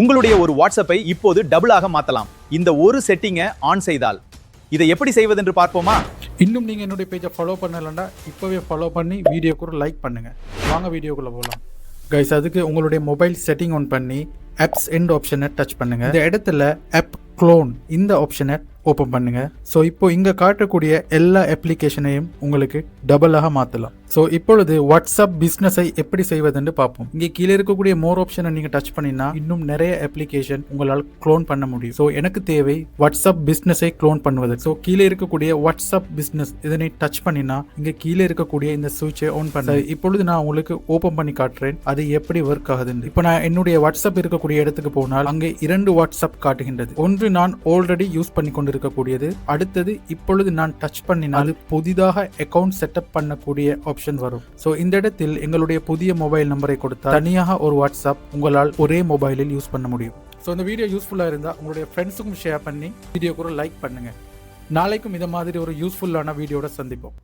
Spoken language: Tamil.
உங்களுடைய ஒரு வாட்ஸ்அப்பை இப்போது டபுளாக மாத்தலாம். இந்த ஒரு செட்டிங்கை ஆன் செய்தால் இதை எப்படி செய்வதென்று பார்ப்போமா? இன்னும் நீங்கள் என்னுடைய பேஜை ஃபாலோ பண்ணலன்னா இப்போவே ஃபாலோ பண்ணி வீடியோக்கு ஒரு லைக் பண்ணுங்கள். வாங்க வீடியோக்குள்ளே போகலாம். கைஸ், அதுக்கு உங்களுடைய மொபைல் செட்டிங் ஆன் பண்ணி ஆப்ஸ் எண்ட் ஆப்ஷனை டச் பண்ணுங்கள். இந்த இடத்துல ஆப் க்ளோன் இந்த ஆப்ஷனை ஓப்பன் பண்ணுங்க. ஸோ இப்போ இங்கே காட்டக்கூடிய எல்லா அப்ளிகேஷனையும் உங்களுக்கு டபுளாக மாற்றலாம். ஸோ இப்பொழுது வாட்ஸ்அப் பிஸ்னஸை எப்படி செய்வதுன்னு பார்ப்போம். இங்கே கீழே இருக்கக்கூடிய மோர் ஆப்ஷனை நீங்கள் டச் பண்ணினா இன்னும் நிறைய அப்ளிகேஷன் உங்களால் க்ளோன் பண்ண முடியும். ஸோ எனக்கு தேவை வாட்ஸ்அப் பிஸ்னஸை க்ளோன் பண்ணுவது. ஸோ கீழே இருக்கக்கூடிய வாட்ஸ்அப் பிஸ்னஸ் இதனை டச் பண்ணினா இங்கே கீழே இருக்கக்கூடிய இந்த சுவிட்சை ஆன் பண்ண இப்பொழுது நான் உங்களுக்கு ஓப்பன் பண்ணி காட்டுறேன் அது எப்படி ஒர்க் ஆகுதுன்னு. இப்போ நான் என்னுடைய வாட்ஸ்அப் இருக்கக்கூடிய இடத்துக்கு போனால் அங்கே 2 வாட்ஸ்அப் காட்டுகின்றது. ஒன்று நான் ஆல்ரெடி யூஸ் பண்ணி கொண்டிருக்கக்கூடியது, அடுத்தது இப்பொழுது நான் டச் பண்ணினால் புதிதாக அக்கவுண்ட் செட்டப் பண்ணக்கூடிய ஆப்ஷன் வரும். ஸோ இந்த இடத்தில் எங்களுடைய புதிய மொபைல் நம்பரை கொடுத்தால் தனியாக ஒரு வாட்ஸ்அப் உங்களால் ஒரே மொபைலில் யூஸ் பண்ண முடியும். ஸோ இந்த வீடியோ யூஸ்ஃபுல்லாக இருந்தால் உங்களுடைய ஃப்ரெண்ட்ஸுக்கும் ஷேர் பண்ணி வீடியோக்கு ஒரு லைக் பண்ணுங்க. நாளைக்கும் இதை மாதிரி ஒரு யூஸ்ஃபுல்லான வீடியோட சந்திப்போம்.